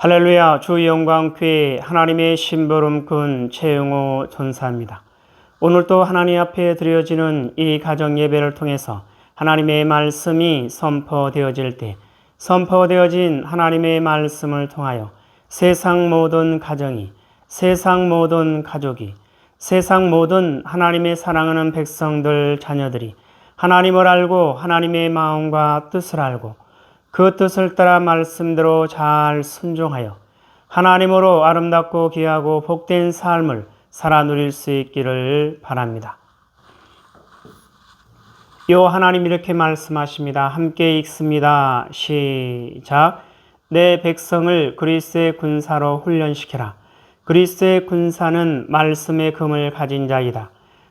할렐루야. 주 영광교회 하나님의 심부름꾼 최영호 전사입니다. 오늘도 하나님 앞에 드려지는 이 가정 예배를 통해서 하나님의 말씀이 선포되어질 때 선포되어진 하나님의 말씀을 통하여 세상 모든 가정이, 세상 모든 가족이, 세상 모든 하나님의 사랑하는 백성들 자녀들이 하나님을 알고 하나님의 마음과 뜻을 알고 그 뜻을 따라 말씀대로 잘 순종하여 하나님으로 아름답고 귀하고 복된 삶을 살아 누릴 수 있기를 바랍니다. 요 하나님 이렇게 말씀하십니다. 함께 읽습니다. 시작. 내 백성을 그리스도의 군사로 훈련시키라. 그리스도의 군사는 말씀의 금을 가진 자이다.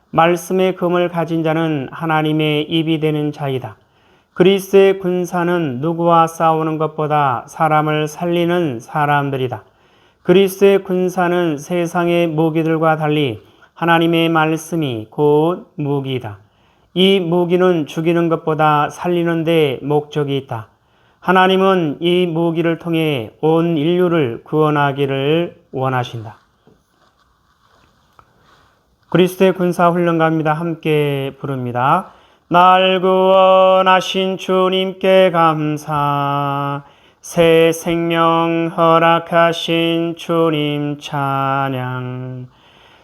말씀의 금을 가진 자는 하나님의 입이 되는 자이다. 그리스도의 군사는 누구와 싸우는 것보다 사람을 살리는 사람들이다. 그리스도의 군사는 세상의 무기들과 달리 하나님의 말씀이 곧 무기이다. 이 무기는 죽이는 것보다 살리는 데 목적이 있다. 하나님은 이 무기를 통해 온 인류를 구원하기를 원하신다. 그리스도의 군사 훈련가입니다. 함께 부릅니다. 날 구원하신 주님께 감사, 새 생명 허락하신 주님 찬양,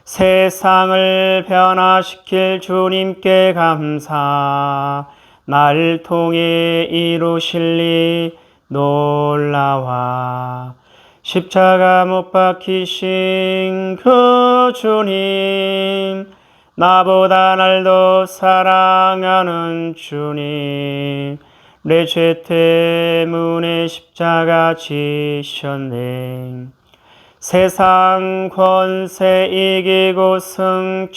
세상을 변화시킬 주님께 감사, 날 통해 이루실 일 놀라와, 십자가 못 박히신 그 주님, 나보다 날 더 사랑하는 주님, 내 죄 때문에 십자가 지셨네. 세상 권세 이기고 승천했네.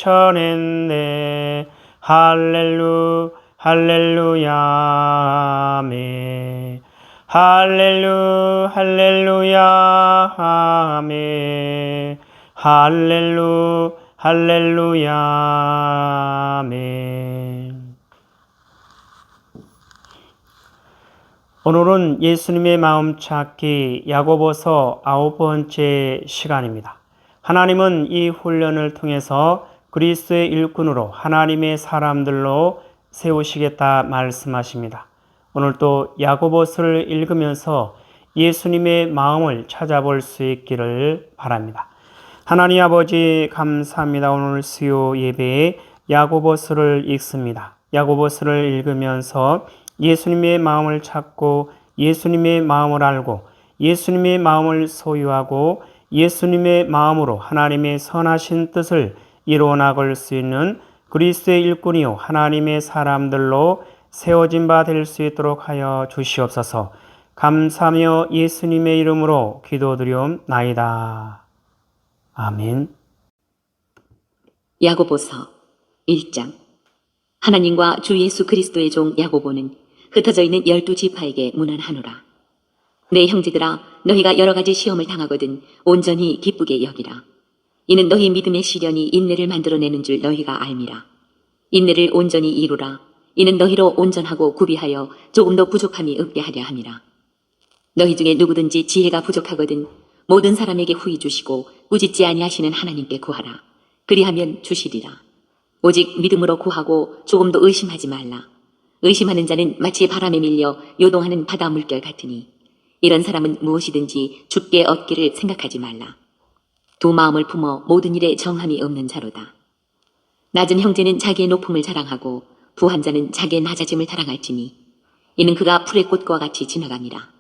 할렐루야 아멘. 할렐루야 아멘. 할렐루야 아멘. 오늘은 예수님의 마음 찾기 야고보서 9번째 시간입니다. 하나님은 이 훈련을 통해서 그리스도의 일꾼으로 하나님의 사람들로 세우시겠다 말씀하십니다. 오늘 또 야고보서를 읽으면서 예수님의 마음을 찾아볼 수 있기를 바랍니다. 하나님 아버지 감사합니다. 오늘 수요 예배에 야고보서를 읽습니다. 야고보서를 읽으면서 예수님의 마음을 찾고 예수님의 마음을 알고 예수님의 마음을 소유하고 예수님의 마음으로 하나님의 선하신 뜻을 이루어 나갈 수 있는 그리스도의 일꾼이요 하나님의 사람들로 세워진 바 될 수 있도록 하여 주시옵소서. 감사하며 예수님의 이름으로 기도드리옵나이다. 아멘. 야고보서 1장. 하나님과 주 예수 그리스도의 종 야고보는 흩어져 있는 12지파에게 문안하노라. 내 형제들아, 너희가 여러 가지 시험을 당하거든 온전히 기쁘게 여기라. 이는 너희 믿음의 시련이 인내를 만들어내는 줄 너희가 알미라. 인내를 온전히 이루라. 이는 너희로 온전하고 구비하여 조금 더 부족함이 없게 하려 함이라. 너희 중에 누구든지 지혜가 부족하거든 모든 사람에게 후히 주시고 꾸짖지 아니하시는 하나님께 구하라. 그리하면 주시리라. 오직 믿음으로 구하고 조금도 의심하지 말라. 의심하는 자는 마치 바람에 밀려 요동하는 바다 물결 같으니 이런 사람은 무엇이든지 죽게 얻기를 생각하지 말라. 두 마음을 품어 모든 일에 정함이 없는 자로다. 낮은 형제는 자기의 높음을 자랑하고 부한 자는 자기의 낮아짐을 자랑할지니 이는 그가 풀의 꽃과 같이 지나갑니다.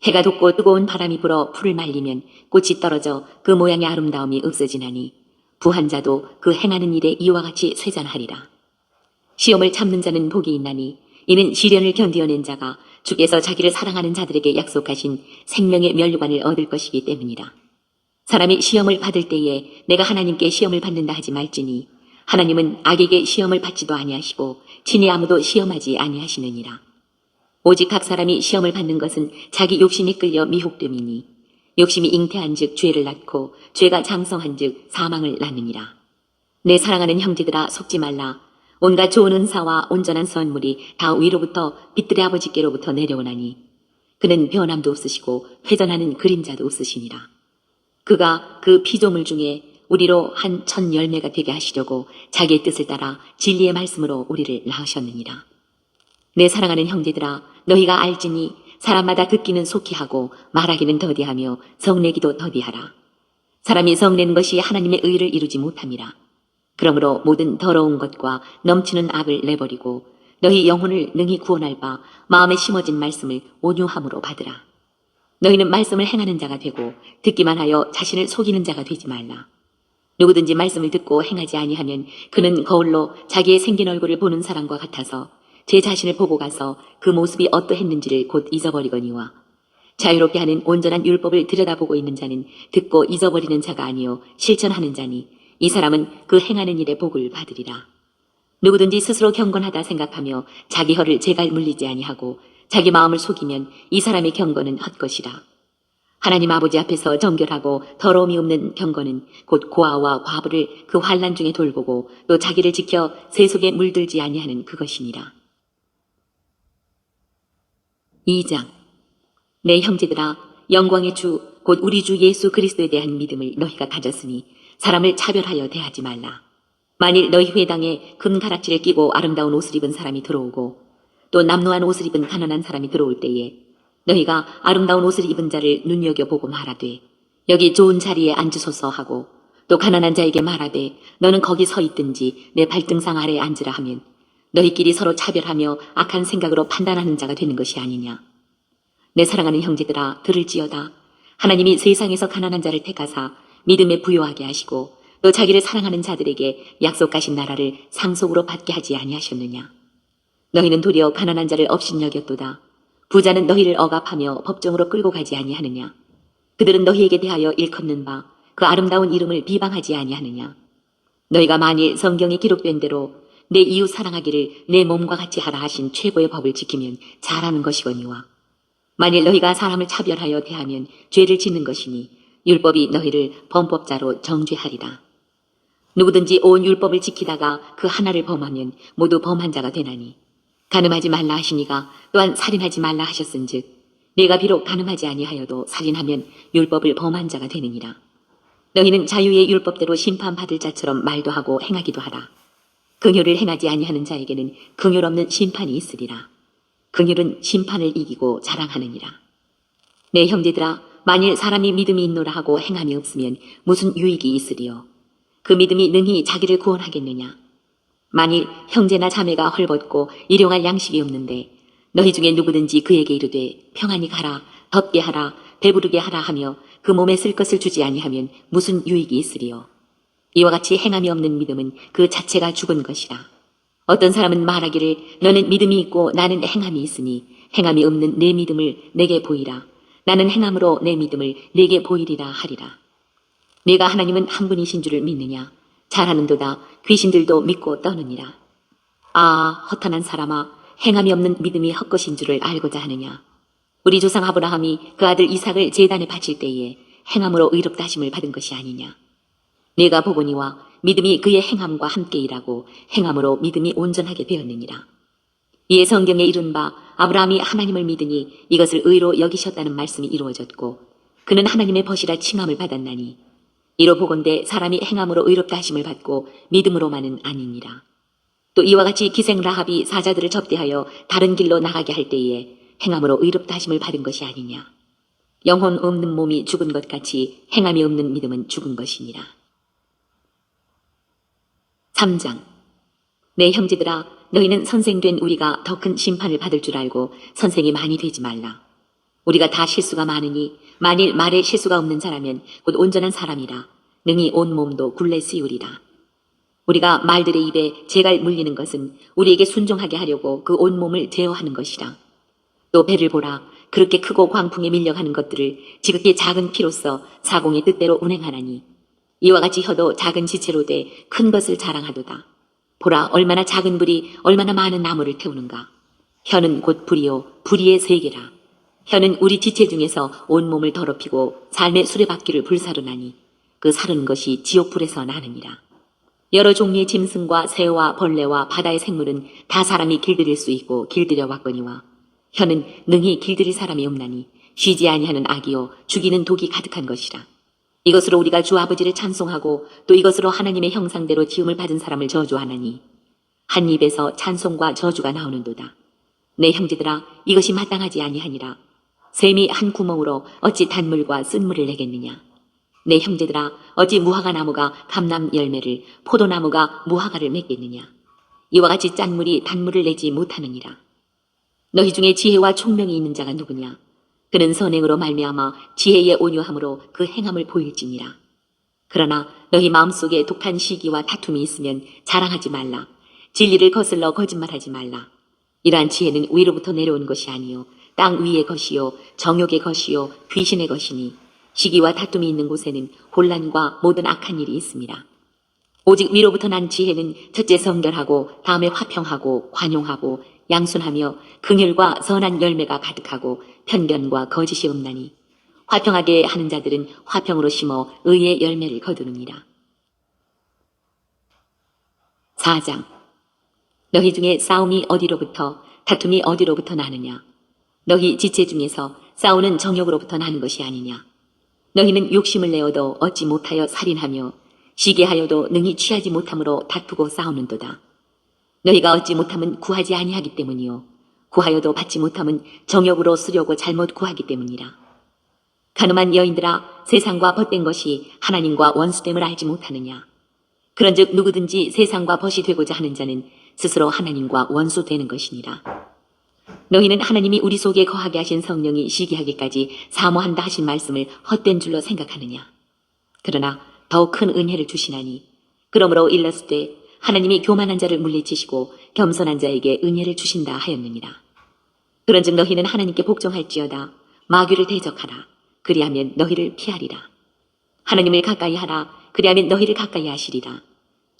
해가 돋고 뜨거운 바람이 불어 풀을 말리면 꽃이 떨어져 그 모양의 아름다움이 없어지나니 부한 자도 그 행하는 일에 이와 같이 쇠잔하리라. 시험을 참는 자는 복이 있나니 이는 시련을 견디어낸 자가 주께서 자기를 사랑하는 자들에게 약속하신 생명의 면류관을 얻을 것이기 때문이라. 사람이 시험을 받을 때에 내가 하나님께 시험을 받는다 하지 말지니 하나님은 악에게 시험을 받지도 아니하시고 친히 아무도 시험하지 아니하시느니라. 오직 각 사람이 시험을 받는 것은 자기 욕심이 끌려 미혹됨이니 욕심이 잉태한 즉 죄를 낳고 죄가 장성한 즉 사망을 낳느니라. 내 사랑하는 형제들아, 속지 말라. 온갖 좋은 은사와 온전한 선물이 다 위로부터 빛들의 아버지께로부터 내려오나니 그는 변함도 없으시고 회전하는 그림자도 없으시니라. 그가 그 피조물 중에 우리로 한 천 열매가 되게 하시려고 자기의 뜻을 따라 진리의 말씀으로 우리를 낳으셨느니라. 내 사랑하는 형제들아, 너희가 알지니 사람마다 듣기는 속히 하고 말하기는 더디하며 성내기도 더디하라. 사람이 성내는 것이 하나님의 의를 이루지 못함이라. 그러므로 모든 더러운 것과 넘치는 악을 내버리고 너희 영혼을 능히 구원할 바 마음에 심어진 말씀을 온유함으로 받으라. 너희는 말씀을 행하는 자가 되고 듣기만 하여 자신을 속이는 자가 되지 말라. 누구든지 말씀을 듣고 행하지 아니하면 그는 거울로 자기의 생긴 얼굴을 보는 사람과 같아서 제 자신을 보고 가서 그 모습이 어떠했는지를 곧 잊어버리거니와 자유롭게 하는 온전한 율법을 들여다보고 있는 자는 듣고 잊어버리는 자가 아니요 실천하는 자니 이 사람은 그 행하는 일에 복을 받으리라. 누구든지 스스로 경건하다 생각하며 자기 혀를 제갈 물리지 아니하고 자기 마음을 속이면 이 사람의 경건은 헛것이라. 하나님 아버지 앞에서 정결하고 더러움이 없는 경건은 곧 고아와 과부를 그 환난 중에 돌보고 또 자기를 지켜 세속에 물들지 아니하는 그것이니라. 2장. 내 형제들아, 영광의 주 곧 우리 주 예수 그리스도에 대한 믿음을 너희가 가졌으니 사람을 차별하여 대하지 말라. 만일 너희 회당에 금가락지를 끼고 아름다운 옷을 입은 사람이 들어오고 또 남루한 옷을 입은 가난한 사람이 들어올 때에 너희가 아름다운 옷을 입은 자를 눈여겨보고 말하되 여기 좋은 자리에 앉으소서 하고 또 가난한 자에게 말하되 너는 거기 서 있든지 내 발등상 아래에 앉으라 하면 너희끼리 서로 차별하며 악한 생각으로 판단하는 자가 되는 것이 아니냐. 내 사랑하는 형제들아, 들을지어다. 하나님이 세상에서 가난한 자를 택하사 믿음에 부요하게 하시고 또 자기를 사랑하는 자들에게 약속하신 나라를 상속으로 받게 하지 아니하셨느냐. 너희는 도리어 가난한 자를 업신여겼도다. 부자는 너희를 억압하며 법정으로 끌고 가지 아니하느냐. 그들은 너희에게 대하여 일컫는 바 그 아름다운 이름을 비방하지 아니하느냐. 너희가 만일 성경에 기록된 대로 내 이웃 사랑하기를 내 몸과 같이 하라 하신 최고의 법을 지키면 잘하는 것이거니와 만일 너희가 사람을 차별하여 대하면 죄를 짓는 것이니 율법이 너희를 범법자로 정죄하리라. 누구든지 온 율법을 지키다가 그 하나를 범하면 모두 범한 자가 되나니 간음하지 말라 하시니가 또한 살인하지 말라 하셨은즉 내가 비록 간음하지 아니하여도 살인하면 율법을 범한 자가 되느니라. 너희는 자유의 율법대로 심판받을 자처럼 말도 하고 행하기도 하라. 긍휼을 행하지 아니하는 자에게는 긍휼 없는 심판이 있으리라. 긍휼은 심판을 이기고 자랑하느니라. 내 형제들아, 만일 사람이 믿음이 있노라 하고 행함이 없으면 무슨 유익이 있으리요. 그 믿음이 능히 자기를 구원하겠느냐. 만일 형제나 자매가 헐벗고 일용할 양식이 없는데 너희 중에 누구든지 그에게 이르되 평안히 가라, 덥게 하라, 배부르게 하라 하며 그 몸에 쓸 것을 주지 아니하면 무슨 유익이 있으리요. 이와 같이 행함이 없는 믿음은 그 자체가 죽은 것이라. 어떤 사람은 말하기를 너는 믿음이 있고 나는 행함이 있으니 행함이 없는 내 믿음을 내게 보이라. 나는 행함으로 내 믿음을 내게 보이리라 하리라. 네가 하나님은 한 분이신 줄을 믿느냐. 잘하는도다. 귀신들도 믿고 떠느니라. 아, 허탄한 사람아, 행함이 없는 믿음이 헛것인 줄을 알고자 하느냐. 우리 조상 아브라함이 그 아들 이삭을 제단에 바칠 때에 행함으로 의롭다 하심을 받은 것이 아니냐. 네가 보거니와 믿음이 그의 행함과 함께 일하고 행함으로 믿음이 온전하게 되었느니라. 이에 성경에 이른 바 아브라함이 하나님을 믿으니 이것을 의로 여기셨다는 말씀이 이루어졌고 그는 하나님의 벗이라 칭함을 받았나니 이로 보건대 사람이 행함으로 의롭다 하심을 받고 믿음으로만은 아니니라. 또 이와 같이 기생 라합이 사자들을 접대하여 다른 길로 나가게 할 때에 행함으로 의롭다 하심을 받은 것이 아니냐. 영혼 없는 몸이 죽은 것 같이 행함이 없는 믿음은 죽은 것이니라. 3장. 내 형제들아, 너희는 선생된 우리가 더 큰 심판을 받을 줄 알고 선생이 많이 되지 말라. 우리가 다 실수가 많으니 만일 말에 실수가 없는 자라면 곧 온전한 사람이라 능히 온 몸도 굴레 씌우리라. 우리가 말들의 입에 재갈 물리는 것은 우리에게 순종하게 하려고 그 온 몸을 제어하는 것이라. 또 배를 보라. 그렇게 크고 광풍에 밀려가는 것들을 지극히 작은 피로써 사공의 뜻대로 운행하나니 이와 같이 혀도 작은 지체로 돼 큰 것을 자랑하도다. 보라, 얼마나 작은 불이 얼마나 많은 나무를 태우는가. 혀는 곧 불이요 불의의 세계라. 혀는 우리 지체 중에서 온 몸을 더럽히고 삶의 수레바퀴를 불사르나니 그 사르는 것이 지옥불에서 나느니라. 여러 종류의 짐승과 새와 벌레와 바다의 생물은 다 사람이 길들일 수 있고 길들여 왔거니와 혀는 능히 길들일 사람이 없나니 쉬지 아니하는 악이요 죽이는 독이 가득한 것이라. 이것으로 우리가 주 아버지를 찬송하고 또 이것으로 하나님의 형상대로 지음을 받은 사람을 저주하나니 한 입에서 찬송과 저주가 나오는도다. 내 형제들아, 이것이 마땅하지 아니하니라. 샘이 한 구멍으로 어찌 단물과 쓴물을 내겠느냐. 내 형제들아, 어찌 무화과 나무가 감람 열매를, 포도나무가 무화과를 맺겠느냐. 이와 같이 짠물이 단물을 내지 못하느니라. 너희 중에 지혜와 총명이 있는 자가 누구냐. 그는 선행으로 말미암아 지혜의 온유함으로 그 행함을 보일지니라. 그러나 너희 마음속에 독한 시기와 다툼이 있으면 자랑하지 말라. 진리를 거슬러 거짓말하지 말라. 이러한 지혜는 위로부터 내려온 것이 아니요 땅 위의 것이요 정욕의 것이요 귀신의 것이니 시기와 다툼이 있는 곳에는 혼란과 모든 악한 일이 있습니다. 오직 위로부터 난 지혜는 첫째 성결하고 다음에 화평하고 관용하고 양순하며 긍휼과 선한 열매가 가득하고 편견과 거짓이 없나니 화평하게 하는 자들은 화평으로 심어 의의 열매를 거두느니라. 4장. 너희 중에 싸움이 어디로부터 다툼이 어디로부터 나느냐. 너희 지체 중에서 싸우는 정욕으로부터 나는 것이 아니냐. 너희는 욕심을 내어도 얻지 못하여 살인하며 시기하여도 능히 취하지 못함으로 다투고 싸우는도다. 너희가 얻지 못함은 구하지 아니하기 때문이요 구하여도 받지 못함은 정욕으로 쓰려고 잘못 구하기 때문이라. 가늠한 여인들아, 세상과 벗된 것이 하나님과 원수됨을 알지 못하느냐. 그런즉 누구든지 세상과 벗이 되고자 하는 자는 스스로 하나님과 원수되는 것이니라. 너희는 하나님이 우리 속에 거하게 하신 성령이 시기하기까지 사모한다 하신 말씀을 헛된 줄로 생각하느냐. 그러나 더욱 큰 은혜를 주시나니 그러므로 일렀을 때 하나님이 교만한 자를 물리치시고 겸손한 자에게 은혜를 주신다 하였느니라. 그런즉 너희는 하나님께 복종할지어다. 마귀를 대적하라. 그리하면 너희를 피하리라. 하나님을 가까이 하라. 그리하면 너희를 가까이 하시리라.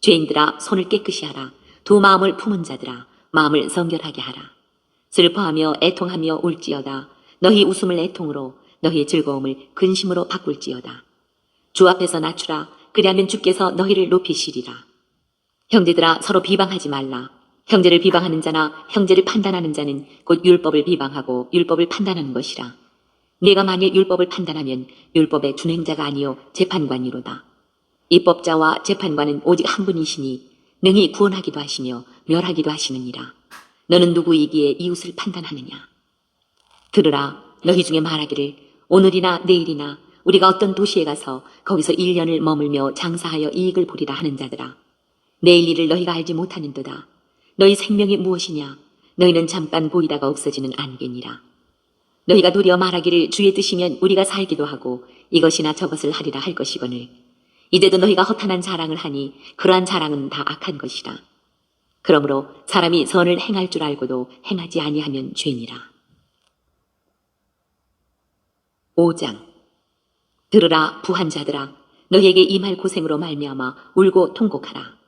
죄인들아, 손을 깨끗이 하라. 두 마음을 품은 자들아, 마음을 성결하게 하라. 슬퍼하며 애통하며 울지어다. 너희 웃음을 애통으로, 너희의 즐거움을 근심으로 바꿀지어다. 주 앞에서 낮추라. 그리하면 주께서 너희를 높이시리라. 형제들아, 서로 비방하지 말라. 형제를 비방하는 자나 형제를 판단하는 자는 곧 율법을 비방하고 율법을 판단하는 것이라. 네가 만일 율법을 판단하면 율법의 준행자가 아니요 재판관이로다. 입법자와 재판관은 오직 한 분이시니 능히 구원하기도 하시며 멸하기도 하시느니라. 너는 누구이기에 이웃을 판단하느냐. 들으라. 너희 중에 말하기를 오늘이나 내일이나 우리가 어떤 도시에 가서 거기서 1년을 머물며 장사하여 이익을 보리라 하는 자들아. 내일 일을 너희가 알지 못하는도다. 너희 생명이 무엇이냐. 너희는 잠깐 보이다가 없어지는 안개니라. 너희가 도리어 말하기를 주의 뜻이면 우리가 살기도 하고 이것이나 저것을 하리라 할 것이거늘 이제도 너희가 허탄한 자랑을 하니 그러한 자랑은 다 악한 것이라. 그러므로 사람이 선을 행할 줄 알고도 행하지 아니하면 죄니라. 5장. 들으라 부한 자들아, 너희에게 임할 고생으로 말미암아 울고 통곡하라.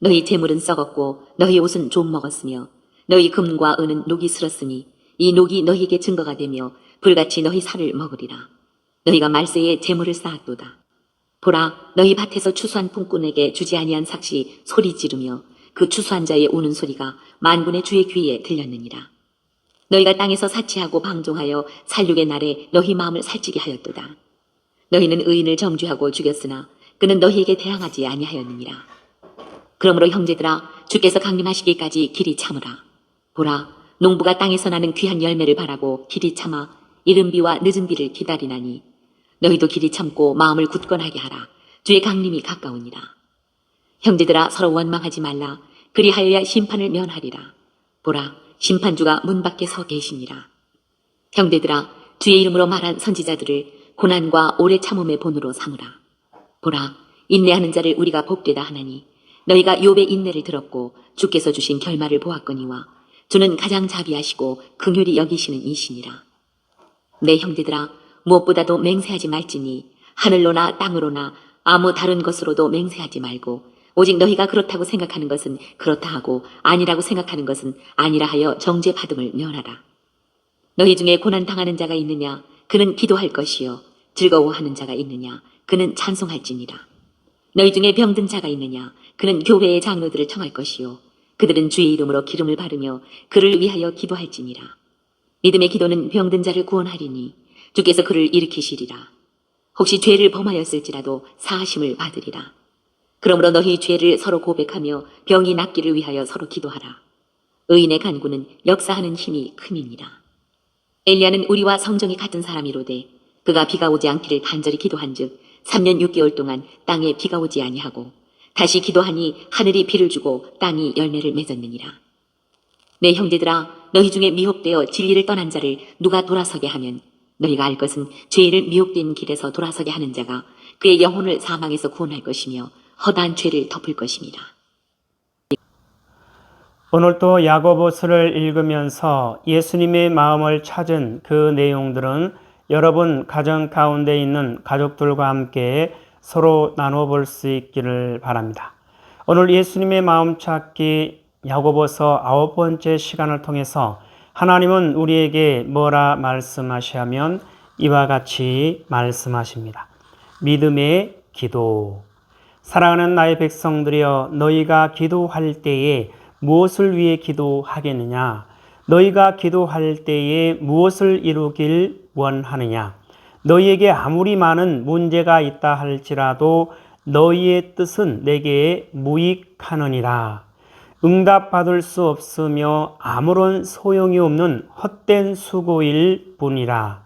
너희 재물은 썩었고 너희 옷은 좀 먹었으며 너희 금과 은은 녹이 슬었으니 이 녹이 너희에게 증거가 되며 불같이 너희 살을 먹으리라. 너희가 말세에 재물을 쌓았도다. 보라, 너희 밭에서 추수한 품꾼에게 주지 아니한 삭시 소리 지르며 그 추수한 자의 우는 소리가 만군의 주의 귀에 들렸느니라. 너희가 땅에서 사치하고 방종하여 살육의 날에 너희 마음을 살찌게 하였도다. 너희는 의인을 정죄하고 죽였으나 그는 너희에게 대항하지 아니하였느니라. 그러므로 형제들아, 주께서 강림하시기까지 길이 참으라. 보라, 농부가 땅에서 나는 귀한 열매를 바라고 길이 참아 이른 비와 늦은 비를 기다리나니 너희도 길이 참고 마음을 굳건하게 하라. 주의 강림이 가까우니라. 형제들아, 서로 원망하지 말라. 그리하여야 심판을 면하리라. 보라, 심판주가 문 밖에 서 계시니라. 형제들아, 주의 이름으로 말한 선지자들을 고난과 오래 참음의 본으로 삼으라. 보라, 인내하는 자를 우리가 복되다 하나니 너희가 욥의 인내를 들었고 주께서 주신 결말을 보았거니와 주는 가장 자비하시고 긍휼히 여기시는 이시니라. 내 형제들아, 무엇보다도 맹세하지 말지니 하늘로나 땅으로나 아무 다른 것으로도 맹세하지 말고 오직 너희가 그렇다고 생각하는 것은 그렇다 하고 아니라고 생각하는 것은 아니라 하여 정죄받음을 면하라. 너희 중에 고난당하는 자가 있느냐? 그는 기도할 것이요. 즐거워하는 자가 있느냐? 그는 찬송할지니라. 너희 중에 병든 자가 있느냐? 그는 교회의 장로들을 청할 것이요. 그들은 주의 이름으로 기름을 바르며 그를 위하여 기도할지니라. 믿음의 기도는 병든 자를 구원하리니 주께서 그를 일으키시리라. 혹시 죄를 범하였을지라도 사하심을 받으리라. 그러므로 너희 죄를 서로 고백하며 병이 낫기를 위하여 서로 기도하라. 의인의 간구는 역사하는 힘이 큼이니라. 엘리야는 우리와 성정이 같은 사람이로되 그가 비가 오지 않기를 간절히 기도한즉 3년 6개월 동안 땅에 비가 오지 아니하고 다시 기도하니 하늘이 비를 주고 땅이 열매를 맺었느니라. 내 형제들아, 너희 중에 미혹되어 진리를 떠난 자를 누가 돌아서게 하면 너희가 알 것은 죄를 미혹된 길에서 돌아서게 하는 자가 그의 영혼을 사망에서 구원할 것이며 허다한 죄를 덮을 것입니다. 오늘도 야고보서를 읽으면서 예수님의 마음을 찾은 그 내용들은 여러분 가정 가운데 있는 가족들과 함께 서로 나눠볼 수 있기를 바랍니다. 오늘 예수님의 마음 찾기 야고보서 9번째 시간을 통해서 하나님은 우리에게 뭐라 말씀하시냐면 이와 같이 말씀하십니다. 믿음의 기도. 사랑하는 나의 백성들이여, 너희가 기도할 때에 무엇을 위해 기도하겠느냐? 너희가 기도할 때에 무엇을 이루길 원하느냐? 너희에게 아무리 많은 문제가 있다 할지라도 너희의 뜻은 내게 무익하느니라. 응답받을 수 없으며 아무런 소용이 없는 헛된 수고일 뿐이라.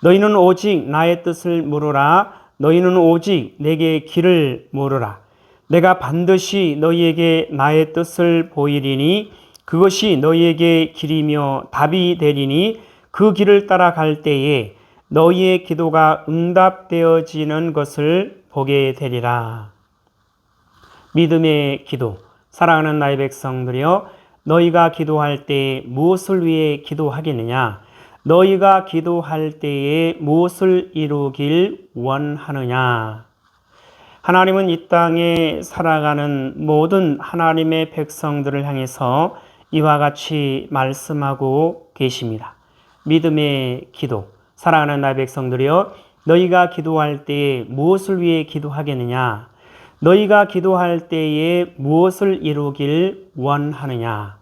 너희는 오직 나의 뜻을 물으라. 너희는 오직 내게 길을 물으라. 내가 반드시 너희에게 나의 뜻을 보이리니 그것이 너희에게 길이며 답이 되리니 그 길을 따라갈 때에 너희의 기도가 응답되어지는 것을 보게 되리라. 믿음의 기도. 사랑하는 나의 백성들이여, 너희가 기도할 때에 무엇을 위해 기도하겠느냐? 너희가 기도할 때에 무엇을 이루길 원하느냐? 하나님은 이 땅에 살아가는 모든 하나님의 백성들을 향해서 이와 같이 말씀하고 계십니다. 믿음의 기도. 사랑하는 나의 백성들이여, 너희가 기도할 때에 무엇을 위해 기도하겠느냐? 너희가 기도할 때에 무엇을 이루길 원하느냐?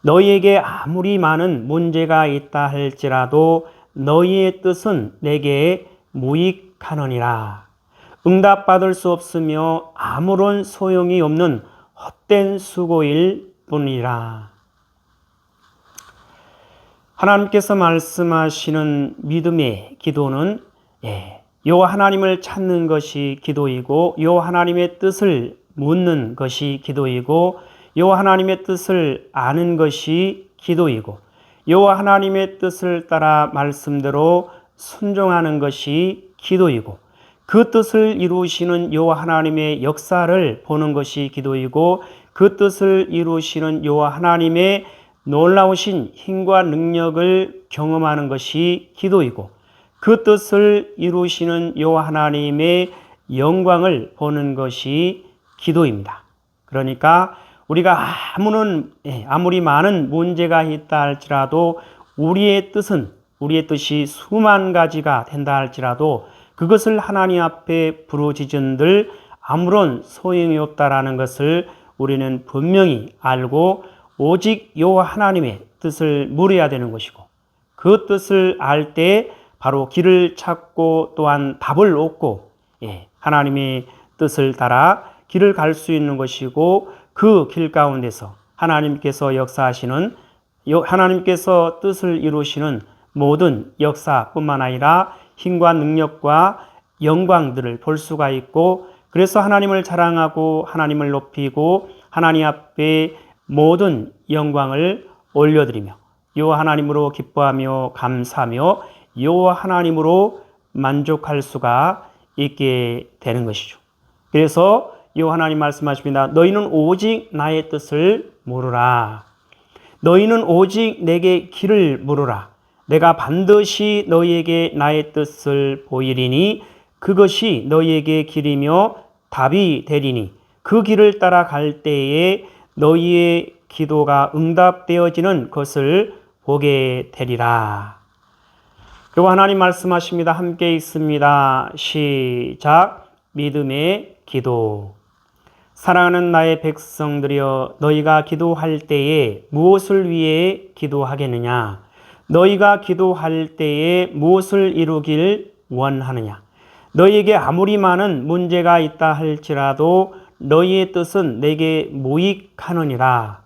너희에게 아무리 많은 문제가 있다 할지라도 너희의 뜻은 내게 무익하느니라. 응답받을 수 없으며 아무런 소용이 없는 헛된 수고일 뿐이라. 하나님께서 말씀하시는 믿음의 기도는 요 하나님을 찾는 것이 기도이고, 요 하나님의 뜻을 묻는 것이 기도이고, 요 하나님의 뜻을 아는 것이 기도이고, 요 하나님의 뜻을 따라 말씀대로 순종하는 것이 기도이고, 그 뜻을 이루시는 요 하나님의 역사를 보는 것이 기도이고, 그 뜻을 이루시는 요 하나님의 놀라우신 힘과 능력을 경험하는 것이 기도이고, 그 뜻을 이루시는 요 하나님의 영광을 보는 것이 기도입니다. 그러니까 우리가 아무리 많은 문제가 있다 할지라도 우리의 뜻이 수만 가지가 된다 할지라도 그것을 하나님 앞에 부르짖은들 아무런 소용이 없다라는 것을 우리는 분명히 알고 오직 요 하나님의 뜻을 물어야 되는 것이고, 그 뜻을 알 때 바로 길을 찾고 또한 답을 얻고 하나님의 뜻을 따라 길을 갈 수 있는 것이고, 그 길 가운데서 하나님께서 역사하시는, 하나님께서 뜻을 이루시는 모든 역사뿐만 아니라 힘과 능력과 영광들을 볼 수가 있고, 그래서 하나님을 자랑하고 하나님을 높이고 하나님 앞에 모든 영광을 올려드리며 요 하나님으로 기뻐하며 감사하며 요 하나님으로 만족할 수가 있게 되는 것이죠. 그래서 요 하나님 말씀하십니다. 너희는 오직 나의 뜻을 물으라. 너희는 오직 내게 길을 물으라. 내가 반드시 너희에게 나의 뜻을 보이리니 그것이 너희에게 길이며 답이 되리니 그 길을 따라갈 때에 너희의 기도가 응답되어지는 것을 보게 되리라. 그리고 하나님 말씀하십니다. 함께 읽습니다. 시작. 믿음의 기도. 사랑하는 나의 백성들이여, 너희가 기도할 때에 무엇을 위해 기도하겠느냐? 너희가 기도할 때에 무엇을 이루길 원하느냐? 너희에게 아무리 많은 문제가 있다 할지라도 너희의 뜻은 내게 무익하느니라.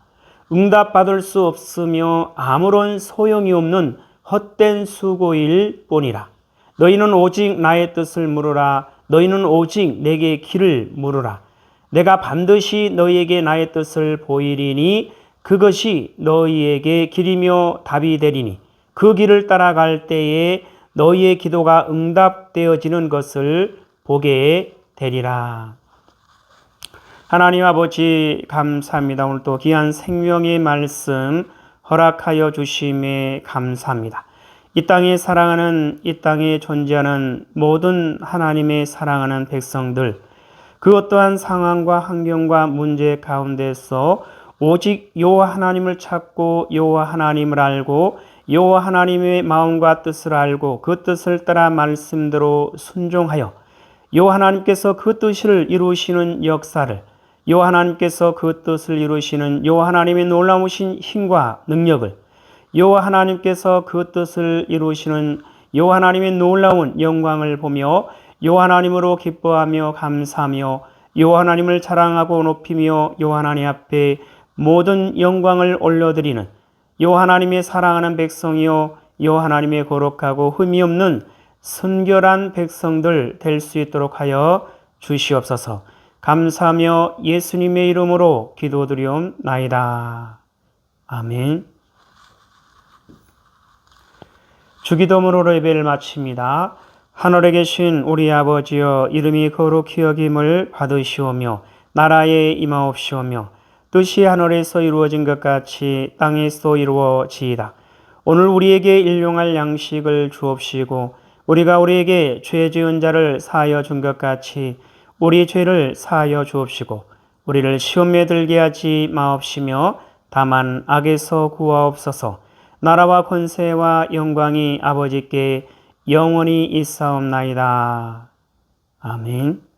응답받을 수 없으며 아무런 소용이 없는 헛된 수고일 뿐이라. 너희는 오직 나의 뜻을 물으라. 너희는 오직 내게 길을 물으라. 내가 반드시 너희에게 나의 뜻을 보이리니 그것이 너희에게 길이며 답이 되리니 그 길을 따라갈 때에 너희의 기도가 응답되어지는 것을 보게 되리라. 하나님 아버지 감사합니다. 오늘 또 귀한 생명의 말씀 허락하여 주심에 감사합니다. 이 땅에 사랑하는, 이 땅에 존재하는 모든 하나님의 사랑하는 백성들, 그 어떠한 상황과 환경과 문제 가운데서 오직 여호와 하나님을 찾고 여호와 하나님을 알고 여호와 하나님의 마음과 뜻을 알고 그 뜻을 따라 말씀대로 순종하여 여호와 하나님께서 그 뜻을 이루시는 역사를, 여호와 하나님께서 그 뜻을 이루시는 여호와 하나님의 놀라우신 힘과 능력을, 여호와 하나님께서 그 뜻을 이루시는 여호와 하나님의 놀라운 영광을 보며 여호와 하나님으로 기뻐하며 감사하며 여호와 하나님을 자랑하고 높이며 여호와 하나님 앞에 모든 영광을 올려드리는 여호와 하나님의 사랑하는 백성이요 여호와 하나님의 거룩하고 흠이 없는 순결한 백성들 될 수 있도록 하여 주시옵소서. 감사하며 예수님의 이름으로 기도드리옵나이다. 아멘. 주기도문으로 예배를 마칩니다. 하늘에 계신 우리 아버지여, 이름이 거룩히 여김을 받으시오며 나라에 임하옵시오며 뜻이 하늘에서 이루어진 것 같이 땅에서 이루어지이다. 오늘 우리에게 일용할 양식을 주옵시고 우리가 우리에게 죄 지은 자를 사하여 준 것 같이 우리 죄를 사하여 주옵시고 우리를 시험에 들게 하지 마옵시며 다만 악에서 구하옵소서. 나라와 권세와 영광이 아버지께 영원히 있사옵나이다. 아멘.